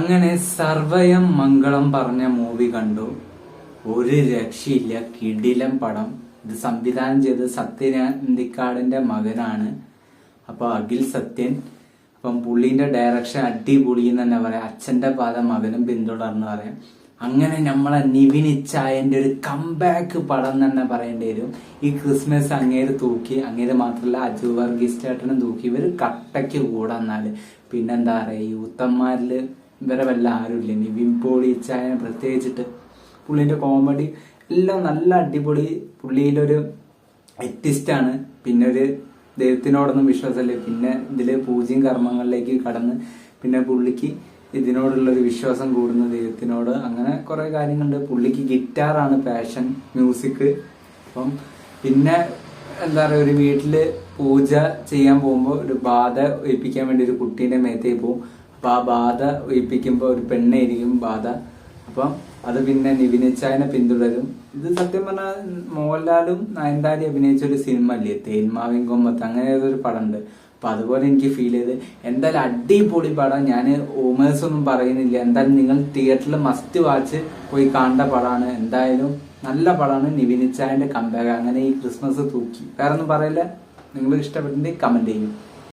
അങ്ങനെ സർവയം മംഗളം പറഞ്ഞ മൂവി കണ്ടു. ഒരു രക്ഷയില്ല, കിടിലം പടം. ഇത് സംവിധാനം ചെയ്ത് സത്യൻ അന്തിക്കാടിന്റെ മകനാണ്. അപ്പൊ അഖിൽ സത്യൻ. അപ്പം പുള്ളീന്റെ ഡയറക്ഷൻ അടിപൊളി എന്ന് തന്നെ പറയാം. അച്ഛന്റെ പാത മകനും പിന്തുടർന്ന് പറയാം. അങ്ങനെ നമ്മളെ നിവിൻ ഇച്ചായന്റെ ഒരു കംബാക്ക് പടം തന്നെ പറയേണ്ടി വരും. ഈ ക്രിസ്മസ് അങ്ങേര് തൂക്കി, അങ്ങേര് മാത്രല്ല അജു വർഗീസ് ചേട്ടനും തൂക്കി. ഇവര് കട്ടയ്ക്ക് കൂടെ എന്നാല് പിന്നെന്താ പറയാ, യൂത്തന്മാരില് ഇവരെ വല്ല ആരുമില്ല. നിവിൻ പോളി ഇച്ചായനെ പ്രത്യേകിച്ചിട്ട് പുള്ളിന്റെ കോമഡി എല്ലാം നല്ല അടിപൊളി. പുള്ളിയിലൊരു എത്തിസ്റ്റാണ്. പിന്നെ ഒരു ദൈവത്തിനോടൊന്നും വിശ്വാസമല്ലേ. പിന്നെ ഇതില് പൂജ്യം കർമ്മങ്ങളിലേക്ക് കടന്ന് പിന്നെ പുള്ളിക്ക് ഇതിനോടുള്ളൊരു വിശ്വാസം കൂടുന്ന ദൈവത്തിനോട്. അങ്ങനെ കുറെ കാര്യങ്ങളുണ്ട്. പുള്ളിക്ക് ഗിറ്റാറാണ് പാഷൻ, മ്യൂസിക്. അപ്പം പിന്നെ എന്താ പറയുക, ഒരു വീട്ടില് പൂജ ചെയ്യാൻ പോകുമ്പോൾ ഒരു ബാധ ഒഴിപ്പിക്കാൻ വേണ്ടി ഒരു കുട്ടീന്റെ മേത്തേക്ക് പോകും. അപ്പൊ ആ ബാധ ഒഴിപ്പിക്കുമ്പോൾ ഒരു പെണ്ണായിരിക്കും ബാധ. അപ്പം അത് പിന്നെ നിവിനിച്ചായനെ പിന്തുടരും. ഇത് സത്യം പറഞ്ഞാൽ മോഹൻലാലും നയൻതാരയും അഭിനയിച്ച ഒരു സിനിമ അല്ലേ, തേന്മാവിൻ കൊമ്പത്ത്, അങ്ങനെ ഏതൊരു പടം ഉണ്ട്. അപ്പൊ അതുപോലെ എനിക്ക് ഫീൽ ചെയ്ത്. എന്തായാലും അടിപൊളി പടം. ഞാൻ ഓമേഴ്സ് ഒന്നും പറയുന്നില്ല. എന്തായാലും നിങ്ങൾ തിയേറ്ററിൽ മസ്റ്റ് വാച്ച് പോയി കാണേണ്ട പടമാണ്. എന്തായാലും നല്ല പടമാണ്. നിവിനിച്ചായന്റെ കംബാക്ക്. അങ്ങനെ ഈ ക്രിസ്മസ് തൂക്കി. വേറെ ഒന്നും പറയില്ല. നിങ്ങൾ ഇഷ്ടപ്പെട്ടിട്ടുണ്ടെങ്കിൽ കമന്റ് ചെയ്യും.